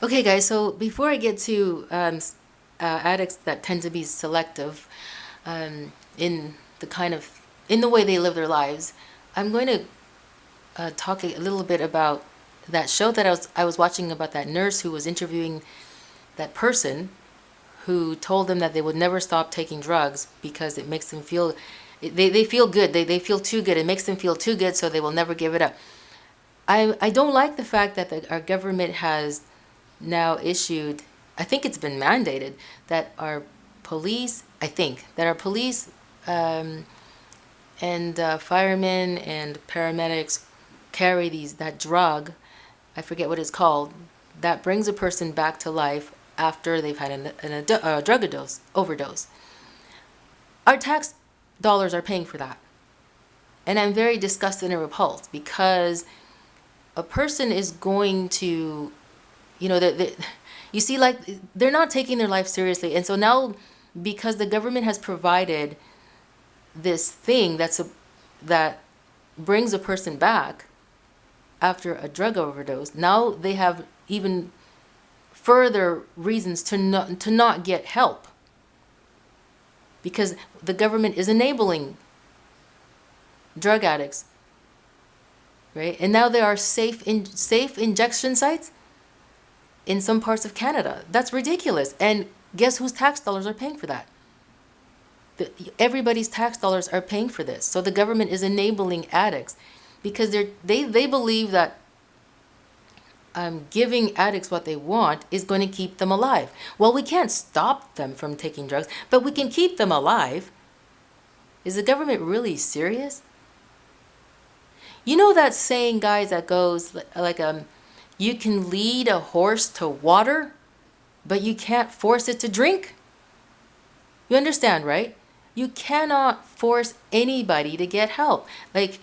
Okay, guys, so before I get to addicts that tend to be selective in the in the way they live their lives, I'm going to talk a little bit about that show that I was watching about that nurse who was interviewing that person who told them that they would never stop taking drugs because it makes them feel they feel good. They feel too good. It makes them feel too good, so they will never give it up. I don't like the fact that our government has now issued, I think it's been mandated that our police, um, and firemen and paramedics carry that drug, I forget what it's called, that brings a person back to life after they've had a drug overdose. Our tax dollars are paying for that. And I'm very disgusted and repulsed because a person is going to, you see, like, they're not taking their life seriously. And so now, because the government has provided this thing that brings a person back after a drug overdose, now they have even further reasons to not get help, because the government is enabling drug addicts, right? And now there are safe injection sites in some parts of Canada. That's ridiculous. And guess whose tax dollars are paying for that? Everybody's tax dollars are paying for this. So the government is enabling addicts because they believe that giving addicts what they want is going to keep them alive. Well, we can't stop them from taking drugs, but we can keep them alive. Is the government really serious? You know that saying, guys, that goes like, you can lead a horse to water, but you can't force it to drink? You understand, right? You cannot force anybody to get help. Like,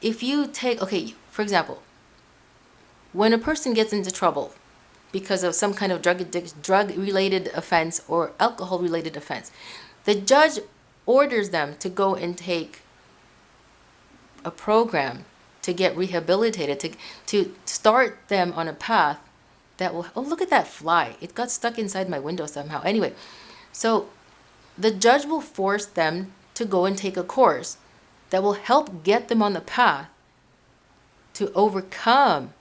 if you take, okay, for example, when a person gets into trouble because of some kind of drug-related offense or alcohol-related offense, the judge orders them to go and take a program to get rehabilitated, to start them on a path that will, oh, look at that fly. It got stuck inside my window somehow. Anyway, so the judge will force them to go and take a course that will help get them on the path to overcome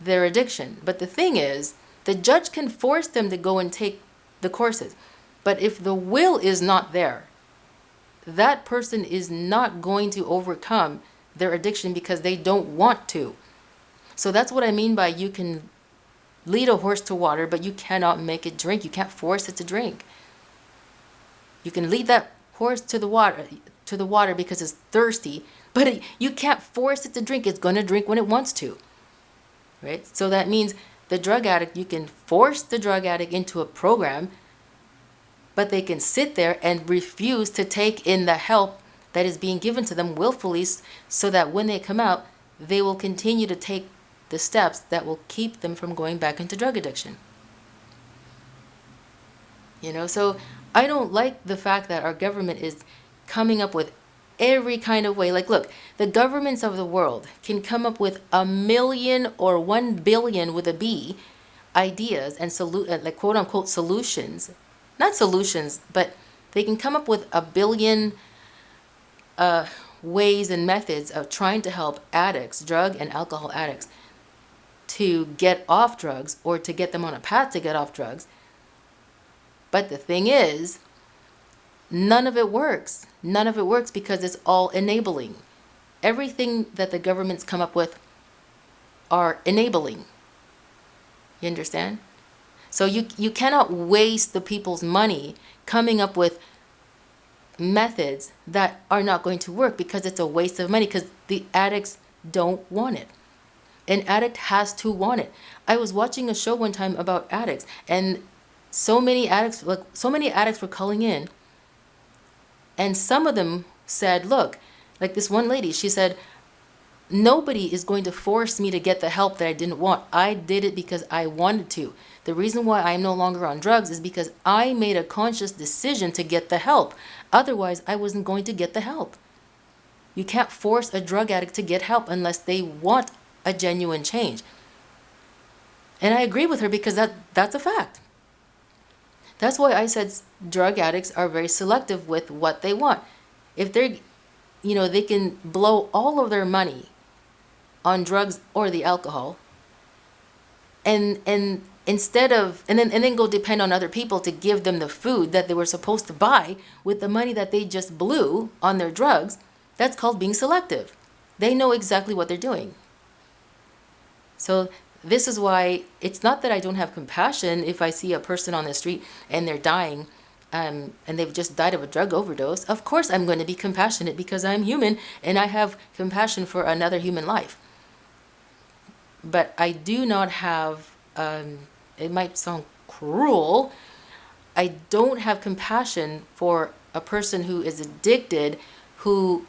their addiction. But the thing is, the judge can force them to go and take the courses. But if the will is not there, that person is not going to overcome their addiction because they don't want to. So that's what I mean by you can lead a horse to water, but you cannot make it drink. You can't force it to drink. You can lead that horse to the water because it's thirsty, but you can't force it to drink. It's going to drink when it wants to, right? So that means the drug addict, you can force the drug addict into a program, but they can sit there and refuse to take in the help that is being given to them willfully, so that when they come out, they will continue to take the steps that will keep them from going back into drug addiction. So I don't like the fact that our government is coming up with every kind of way. Like, look, the governments of the world can come up with 1,000,000 or 1,000,000,000 with a B ideas and like quote unquote solutions. Not solutions, but they can come up with 1,000,000,000 ways and methods of trying to help addicts, drug and alcohol addicts, to get off drugs or to get them on a path to get off drugs. But the thing is, none of it works. None of it works because it's all enabling. Everything that the governments come up with are enabling. You understand? So you cannot waste the people's money coming up with methods that are not going to work, because it's a waste of money, because the addicts don't want it. An addict has to want it. I was watching a show one time about addicts, and so many addicts were calling in, and some of them said, look, like this one lady, she said, nobody is going to force me to get the help that I didn't want. I did it because I wanted to. The reason why I'm no longer on drugs is because I made a conscious decision to get the help. Otherwise, I wasn't going to get the help. You can't force a drug addict to get help unless they want a genuine change. And I agree with her because that's a fact. That's why I said drug addicts are very selective with what they want. If they're, they can blow all of their money on drugs or the alcohol, and instead of and then go depend on other people to give them the food that they were supposed to buy with the money that they just blew on their drugs, that's called being selective. They know exactly what they're doing. So this is why it's not that I don't have compassion if I see a person on the street and they're dying, and they've just died of a drug overdose. Of course I'm going to be compassionate because I'm human and I have compassion for another human life. But I do not have, it might sound cruel, I don't have compassion for a person who is addicted, who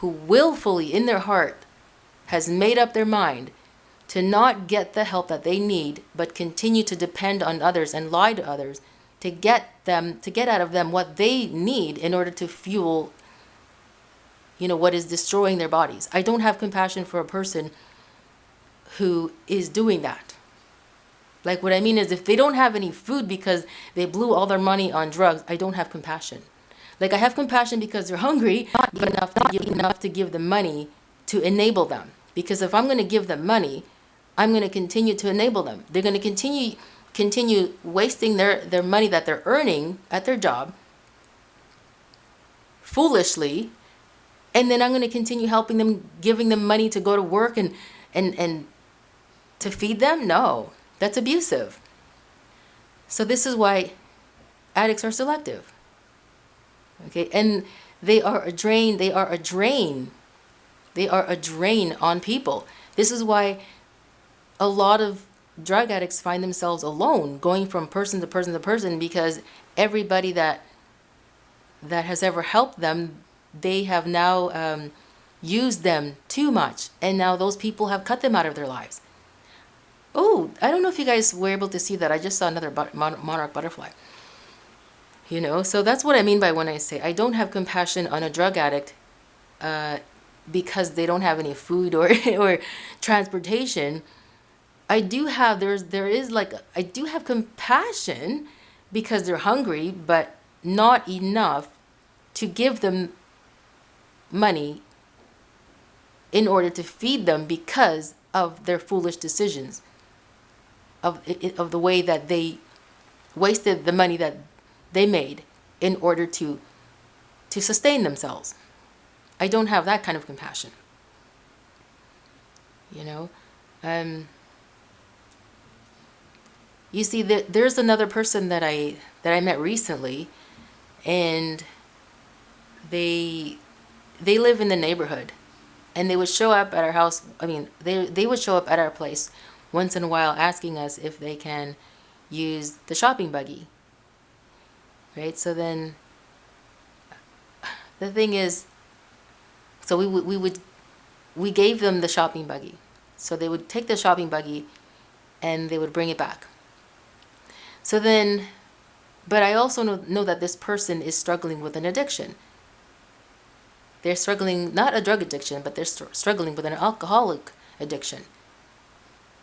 willfully in their heart has made up their mind to not get the help that they need, but continue to depend on others and lie to others to get out of them what they need in order to fuel, what is destroying their bodies. I don't have compassion for a person who is doing that. Like, what I mean is, if they don't have any food because they blew all their money on drugs, I don't have compassion. Like, I have compassion because they're hungry, not enough to give them money to enable them. Because if I'm going to give them money, I'm going to continue to enable them. They're going to continue wasting their money that they're earning at their job foolishly, and then I'm going to continue helping them, giving them money to go to work and to feed them. No, that's abusive. So this is why addicts are selective. Okay, and they are a drain. They are a drain on people. This is why a lot of drug addicts find themselves alone, going from person to person to person, because everybody that has ever helped them, they have now used them too much, and now those people have cut them out of their lives. Oh, I don't know if you guys were able to see that. I just saw another monarch butterfly. So that's what I mean by when I say I don't have compassion on a drug addict because they don't have any food or transportation. I do have I do have compassion because they're hungry, but not enough to give them money in order to feed them because of their foolish decisions, of the way that they wasted the money that they made in order to sustain themselves. I don't have that kind of compassion. You see, there's another person that I met recently, and they live in the neighborhood, and they would show up at our house. I mean, they would show up at our place once in a while, asking us if they can use the shopping buggy. Right? So then, the thing is, so we gave them the shopping buggy. So they would take the shopping buggy, and they would bring it back. So then, but I also know that this person is struggling with an addiction. They're struggling, not a drug addiction, but they're struggling with an alcoholic addiction.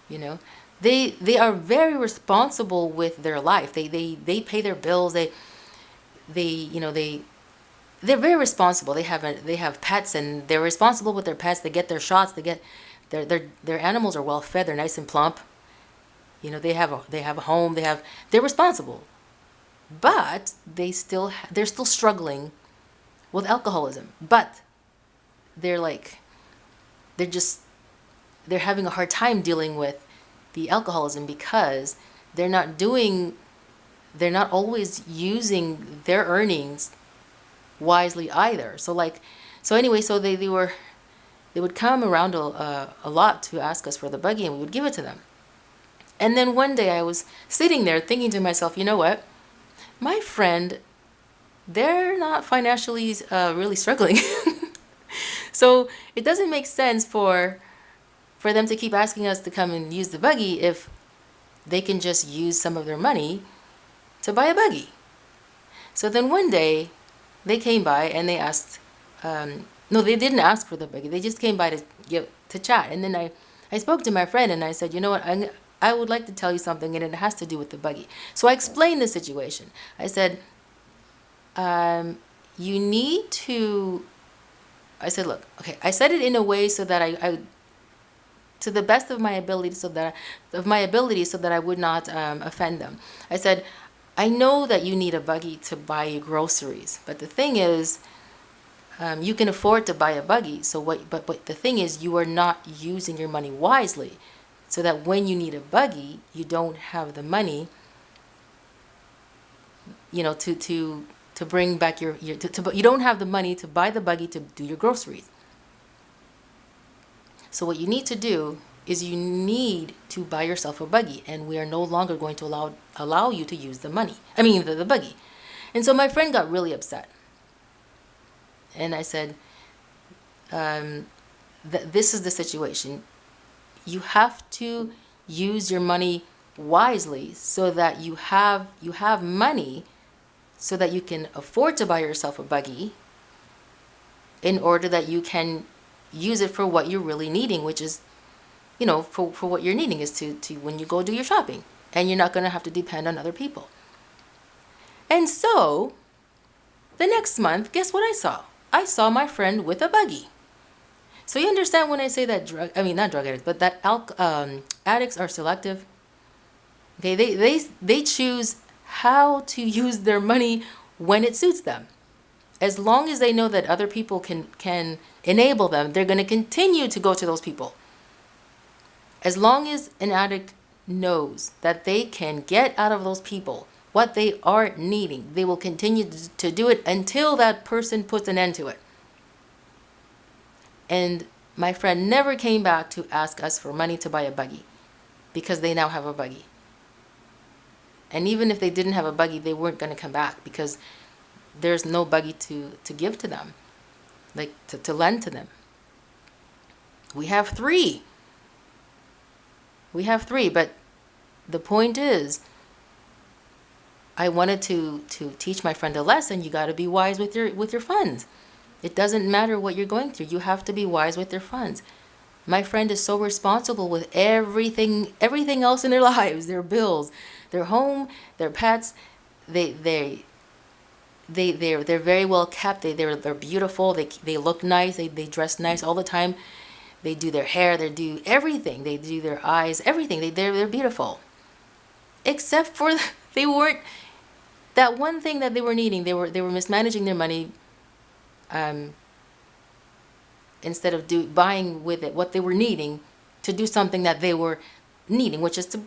They are very responsible with their life. They pay their bills. They're very responsible. They have pets, and they're responsible with their pets. They get their shots. They get their animals are well fed. They're nice and plump. They have a home. They're responsible, but they're still struggling with alcoholism. But they're having a hard time dealing with the alcoholism because they're not always using their earnings wisely either. So anyway, so they would come around a lot to ask us for the buggy, and we would give it to them. And then one day I was sitting there thinking to myself, you know what? My friend, they're not financially really struggling. So it doesn't make sense for them to keep asking us to come and use the buggy if they can just use some of their money to buy a buggy. So then one day they came by and they asked, no, they didn't ask for the buggy. They just came by to chat. And then I spoke to my friend and I said, you know what? I would like to tell you something, and it has to do with the buggy. So I explained the situation. I said, you need to, I said, look, okay, I said it in a way so that I to the best of my ability, so that I would not offend them. I said, I know that you need a buggy to buy your groceries, but the thing is, you can afford to buy a buggy. So but the thing is, you are not using your money wisely, so that when you need a buggy, you don't have the money, to bring back you don't have the money to buy the buggy to do your groceries. So what you need to do is you need to buy yourself a buggy, and we are no longer going to allow you to use the buggy. And so my friend got really upset. And I said, this is the situation. You have to use your money wisely, so that you have money, so that you can afford to buy yourself a buggy, in order that you can use it for what you're really needing, which is, for what you're needing is to when you go do your shopping, and you're not going to have to depend on other people. And so the next month, guess what I saw? I saw my friend with a buggy. So you understand when I say that not drug addicts, but that addicts are selective. Okay, they choose how to use their money when it suits them. As long as they know that other people can enable them, they're going to continue to go to those people. As long as an addict knows that they can get out of those people what they are needing, they will continue to do it until that person puts an end to it. And my friend never came back to ask us for money to buy a buggy, because they now have a buggy. And even if they didn't have a buggy, they weren't going to come back, because there's no buggy to give to them, like to lend to them. We have three, but the point is, I wanted to teach my friend a lesson. You got to be wise with your funds. It doesn't matter what you're going through. You have to be wise with your funds. My friend is so responsible with everything else in their lives, their bills, their home, their pets. They're very well kept. They're beautiful. They look nice. They dress nice all the time. They do their hair. They do everything. They do their eyes. Everything. They're beautiful. Except for they weren't, that one thing that they were needing. They were mismanaging their money. Instead of buying with it what they were needing to do something that they were needing, which is to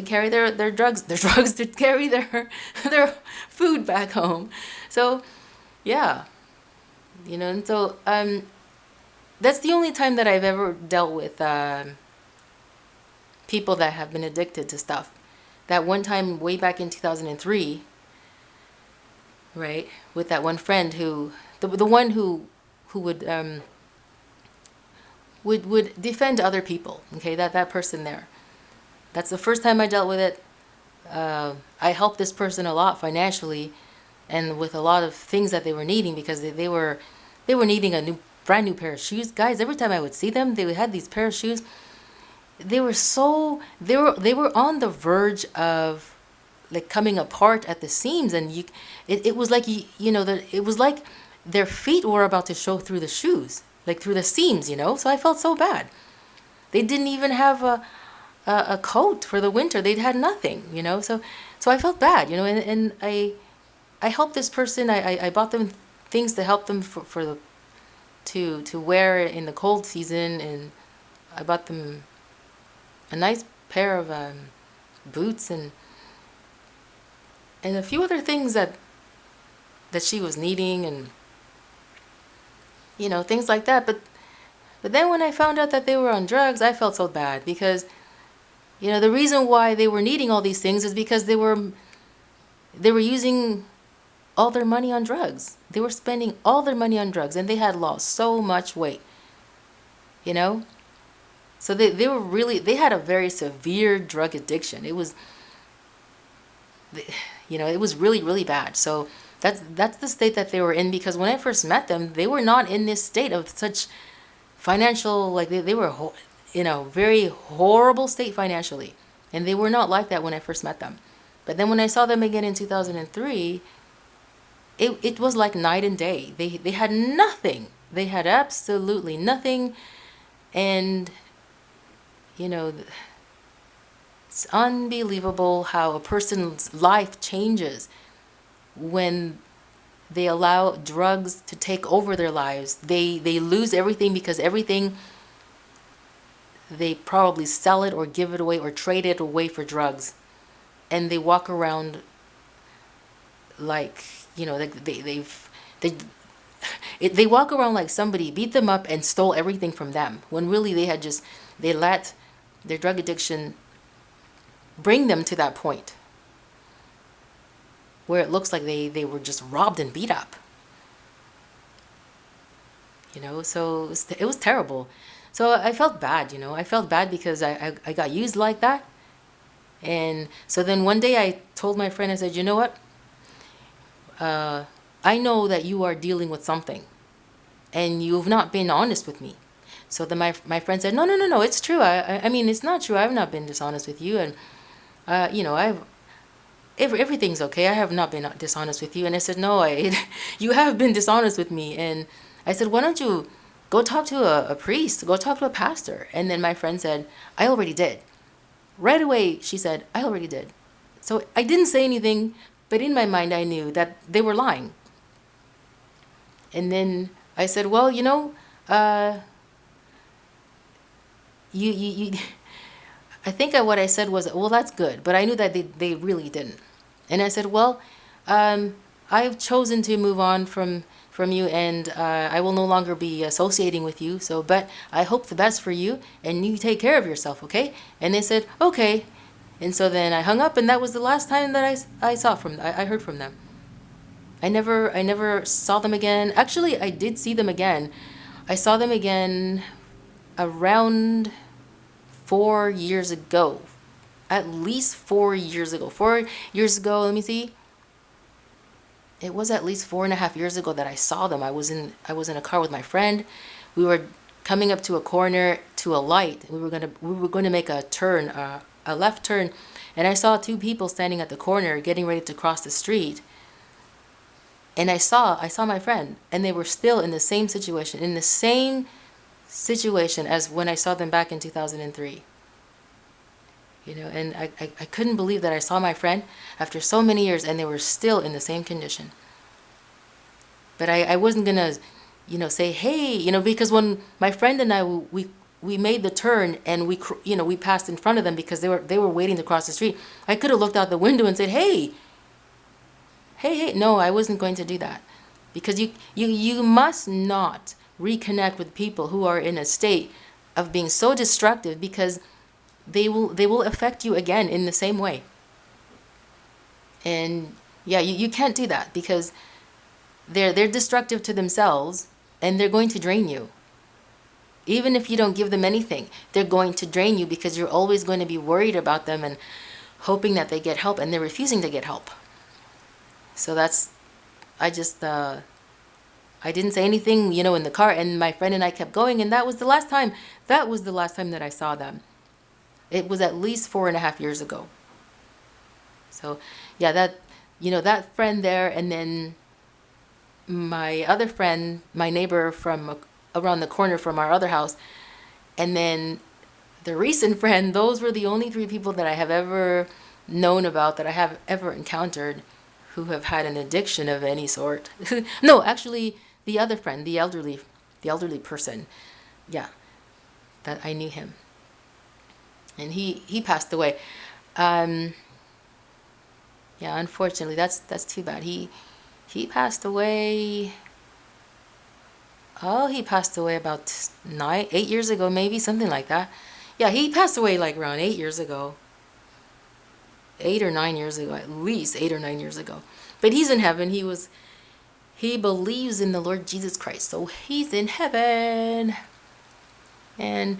carry their drugs, to carry their food back home. So, yeah, and so that's the only time that I've ever dealt with people that have been addicted to stuff. That one time way back in 2003, right, with that one friend who, the one who would defend other people. Okay, that person there. That's the first time I dealt with it. I helped this person a lot financially, and with a lot of things that they were needing, because they were needing a brand new pair of shoes. Guys, every time I would see them, they had these pair of shoes. They were on the verge of like coming apart at the seams, and it was like it was like their feet were about to show through the shoes, like through the seams, So I felt so bad. They didn't even have a coat for the winter. They'd had nothing, So I felt bad, and I helped this person. I bought them things to help them to wear in the cold season, and I bought them a nice pair of boots and a few other things that she was needing, and things like that. But then when I found out that they were on drugs, I felt so bad, because the reason why they were needing all these things is because they were using all their money on drugs. They were spending all their money on drugs, and they had lost so much weight. So they had a very severe drug addiction. It was it was really, really bad. So that's the state that they were in, because when I first met them, they were not in this state of such financial, like they were, in a very horrible state financially. And they were not like that when I first met them. But then when I saw them again in 2003, it was like night and day. They had nothing. They had absolutely nothing. And, you know, it's unbelievable how a person's life changes when they allow drugs to take over their lives. They lose everything, because everything, they probably sell it or give it away or trade it away for drugs. And they walk around like, you know, they walk around like somebody beat them up and stole everything from them, when really they let their drug addiction bring them to that point where it looks like they were just robbed and beat up. You know, so it was terrible. So I felt bad, you know. I felt bad because I got used like that. And so then one day I told my friend, I said, you know what? I know that you are dealing with something, and you've not been honest with me. So then my friend said, no, it's true. I mean, it's not true. I've not been dishonest with you. And, you know, everything's okay. I have not been dishonest with you. And I said, no, you have been dishonest with me. And I said, why don't you go talk to a priest, go talk to a pastor? And then my friend said, I already did. Right away, she said, I already did. So I didn't say anything, but in my mind, I knew that they were lying. And then I said, well, you know, I think what I said was, well, that's good. But I knew that they really didn't. And I said, well, I've chosen to move on from you, and I will no longer be associating with you. So, but I hope the best for you, and you take care of yourself, okay? And they said, okay. And so then I hung up, and that was the last time that I heard from them. I never saw them again. Actually, I did see them again. I saw them again around 4 years ago. At least 4 years ago. 4 years ago, let me see. It was at least 4.5 years ago that I saw them. I was in a car with my friend. We were coming up to a corner to a light. We were going to make a turn, a left turn, and I saw two people standing at the corner getting ready to cross the street. And I saw my friend, and they were still in the same situation, as when I saw them back in 2003. You know, and I couldn't believe that I saw my friend after so many years, and they were still in the same condition. But I wasn't gonna, you know, say, hey, you know, because when my friend and I, we made the turn, and we passed in front of them because they were waiting to cross the street. I could have looked out the window and said, hey. No, I wasn't going to do that, because you must not reconnect with people who are in a state of being so destructive, because they will affect you again in the same way. And yeah, you can't do that, because they're destructive to themselves, and they're going to drain you. Even if you don't give them anything, they're going to drain you, because you're always going to be worried about them and hoping that they get help, and they're refusing to get help. So I didn't say anything, you know, in the car, and my friend and I kept going, and that was the last time that I saw them. It was at least 4.5 years ago. So yeah, that friend there, and then my other friend, my neighbor from around the corner from our other house, and then the recent friend, those were the only 3 people that I have ever known about, that I have ever encountered, who have had an addiction of any sort. No, actually, the other friend, the elderly person, yeah, that I knew him. And he passed away. Yeah, unfortunately, that's too bad. He passed away. Oh, he passed away about 8 years ago, maybe, something like that. Yeah, he passed away like around 8 years ago. 8 or 9 years ago, at least 8 or 9 years ago. But he's in heaven. He believes in the Lord Jesus Christ, so he's in heaven. And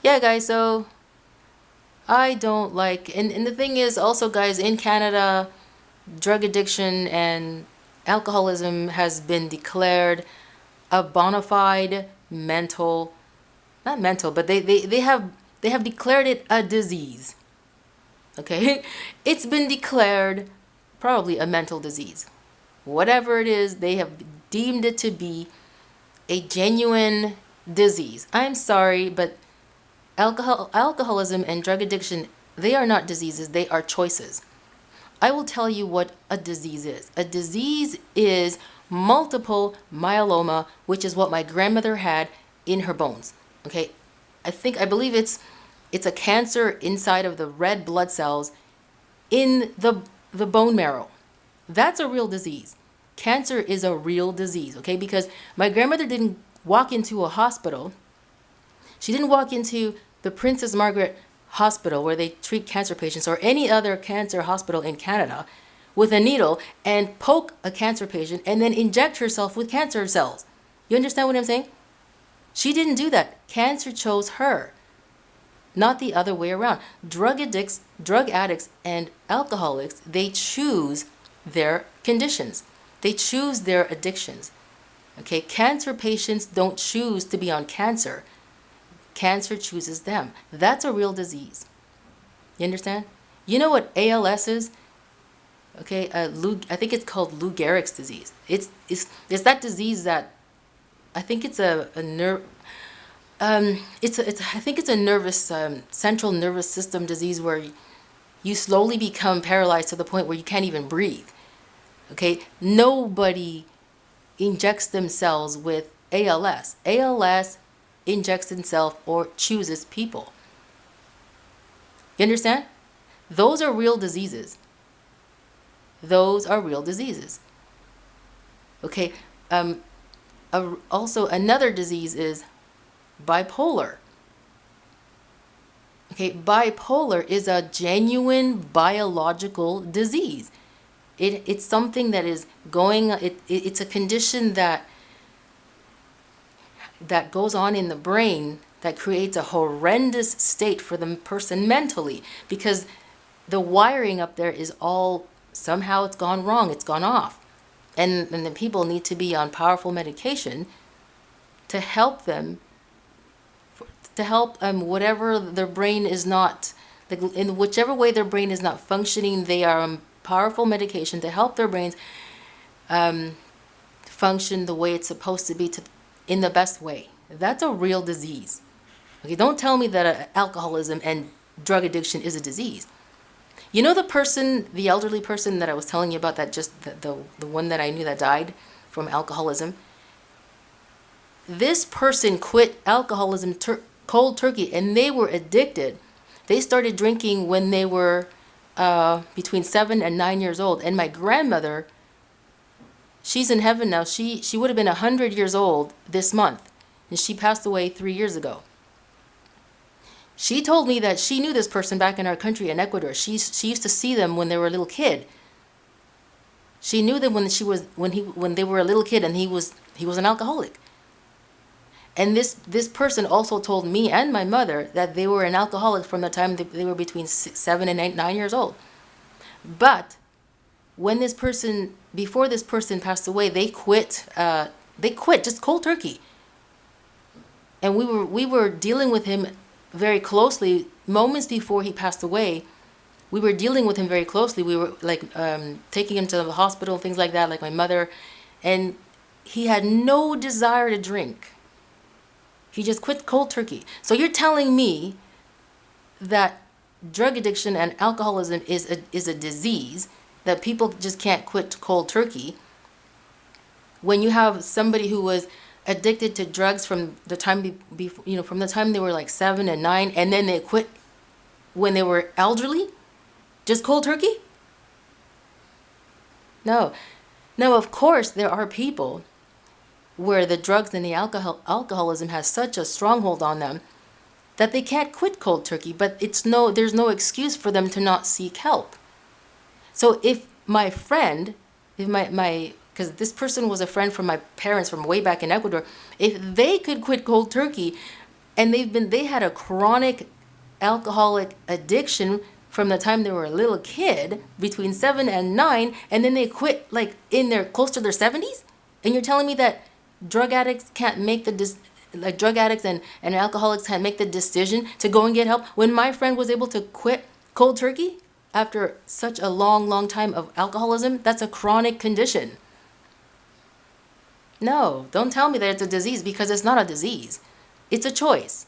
yeah, guys, so I don't like, and the thing is also, guys, in Canada, drug addiction and alcoholism has been declared a bona fide mental, not mental, but they have declared it a disease. Okay? It's been declared probably a mental disease. Whatever it is, they have deemed it to be a genuine disease. I'm sorry, but alcoholism and drug addiction, they are not diseases, they are choices. I will tell you what a disease is. A disease is multiple myeloma, which is what my grandmother had in her bones. Okay? I believe it's a cancer inside of the red blood cells in the bone marrow. That's a real disease. Cancer is a real disease, okay? Because my grandmother didn't walk into a hospital. She didn't walk into the Princess Margaret Hospital where they treat cancer patients, or any other cancer hospital in Canada, with a needle and poke a cancer patient and then inject herself with cancer cells. You understand what I'm saying? She didn't do that. Cancer chose her, not the other way around. Drug addicts, and alcoholics, they choose their conditions. They choose their addictions. Okay, cancer patients don't choose to be on cancer. Cancer chooses them. That's a real disease. You understand? You know what ALS is? Okay, I think it's called Lou Gehrig's disease. It's that disease that I think it's a nerve. I think it's a nervous central nervous system disease where you slowly become paralyzed to the point where you can't even breathe. Okay, nobody injects themselves with ALS. ALS injects itself or chooses people. You understand? Those are real diseases. Those are real diseases. Okay, also another disease is bipolar. Okay, bipolar is a genuine biological disease. It's something that is going, it's a condition that goes on in the brain that creates a horrendous state for the person mentally, because the wiring up there is all, somehow it's gone wrong, it's gone off. And the people need to be on powerful medication to help them, whatever their brain is not, in whichever way their brain is not functioning, they are on powerful medication to help their brains function the way it's supposed to be, in the best way. That's a real disease. Okay, don't tell me that alcoholism and drug addiction is a disease. You know the elderly person that I was telling you about, that just the one that I knew that died from alcoholism? This person quit alcoholism cold turkey, and they were addicted. They started drinking when they were between 7 and 9 years old. And my grandmother, she's in heaven now. She would have been 100 years old this month, and she passed away 3 years ago. She told me that she knew this person back in our country in Ecuador. She used to see them when they were a little kid. She knew them when they were a little kid, and he was an alcoholic. And this person also told me and my mother that they were an alcoholic from the time they were between 7 and 9 years old. But when before this person passed away, they quit just cold turkey. And we were dealing with him very closely. Moments before he passed away, we were dealing with him very closely. We were taking him to the hospital, things like that, like my mother. And he had no desire to drink. He just quit cold turkey. So you're telling me that drug addiction and alcoholism is a disease, that people just can't quit cold turkey, when you have somebody who was addicted to drugs from the time from the time they were like 7 and 9, and then they quit when they were elderly, just cold turkey? No. Now, of course, there are people where the drugs and the alcoholism has such a stronghold on them that they can't quit cold turkey, but there's no excuse for them to not seek help. So if my friend, because this person was a friend from my parents from way back in Ecuador, if they could quit cold turkey, and they had a chronic alcoholic addiction from the time they were a little kid, between 7 and 9, and then they quit like close to their 70s, and you're telling me that drug addicts can't make like drug addicts and alcoholics can make the decision to go and get help when my friend was able to quit cold turkey after such a long time of alcoholism? That's a chronic condition. No, don't tell me that it's a disease, because it's not a disease. It's a choice.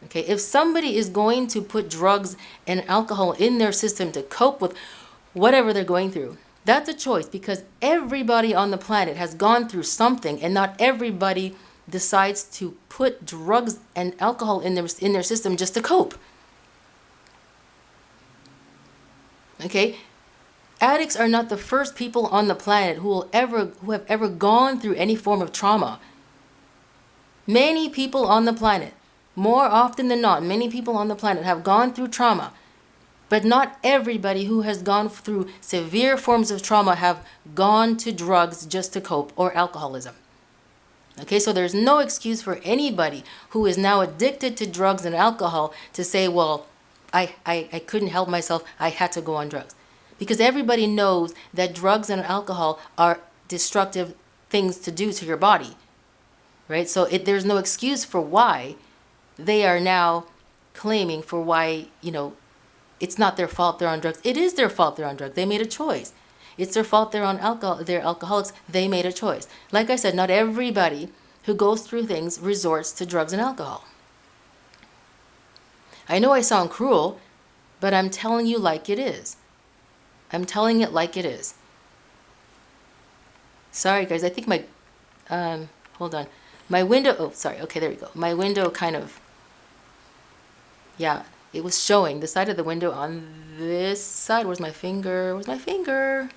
Okay, if somebody is going to put drugs and alcohol in their system to cope with whatever they're going through, that's a choice, because everybody on the planet has gone through something, and not everybody decides to put drugs and alcohol in their system just to cope. Okay? Addicts are not the first people on the planet who have ever gone through any form of trauma. Many people on the planet, more often than not, many people on the planet have gone through trauma. But not everybody who has gone through severe forms of trauma have gone to drugs just to cope, or alcoholism. Okay, so there's no excuse for anybody who is now addicted to drugs and alcohol to say, well, I couldn't help myself, I had to go on drugs. Because everybody knows that drugs and alcohol are destructive things to do to your body, right? So there's no excuse for why they are now claiming for why, it's not their fault they're on drugs. It is their fault they're on drugs. They made a choice. It's their fault they're on alcohol. They're alcoholics. They made a choice. Like I said, not everybody who goes through things resorts to drugs and alcohol. I know I sound cruel, but I'm telling you like it is. I'm telling it like it is. Sorry, guys. I think my, hold on. My window, oh, sorry. Okay, there we go. My window kind of, yeah, it was showing the side of the window on this side. Where's my finger? Where's my finger?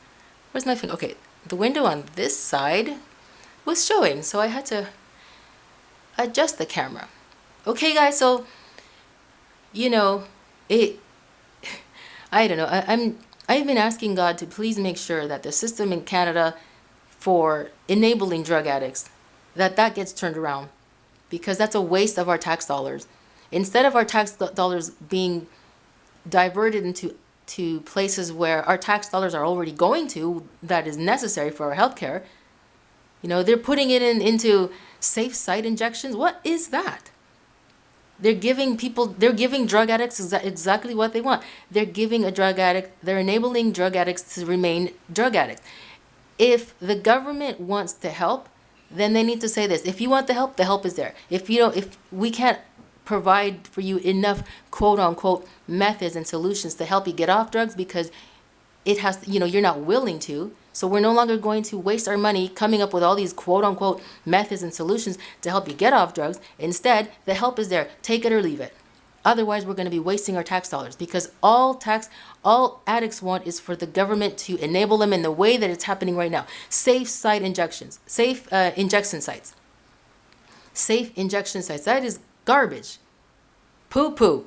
Where's my finger? Okay, the window on this side was showing, so I had to adjust the camera. Okay, guys, so, I don't know. I've been asking God to please make sure that the system in Canada for enabling drug addicts, that gets turned around, because that's a waste of our tax dollars. Instead of our tax dollars being diverted into places where our tax dollars are already going to, that is necessary for our healthcare, they're putting it into safe site injections. What is that? They're giving drug addicts exactly what they want. They're enabling drug addicts to remain drug addicts. If the government wants to help, then they need to say this: if you want the help is there. If we can't provide for you enough quote unquote methods and solutions to help you get off drugs, because it has, you're not willing to. So we're no longer going to waste our money coming up with all these quote unquote methods and solutions to help you get off drugs. Instead, the help is there. Take it or leave it. Otherwise, we're going to be wasting our tax dollars, because all addicts want is for the government to enable them in the way that it's happening right now. Safe site injections, safe injection sites. Safe injection sites. That is garbage. Poo-poo.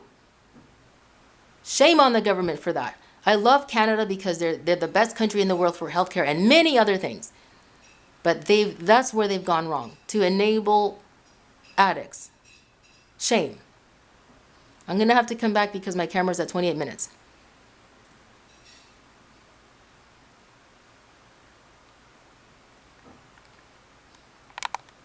Shame on the government for that. I love Canada because they're the best country in the world for healthcare and many other things. But that's where they've gone wrong, to enable addicts. Shame. I'm going to have to come back because my camera's at 28 minutes.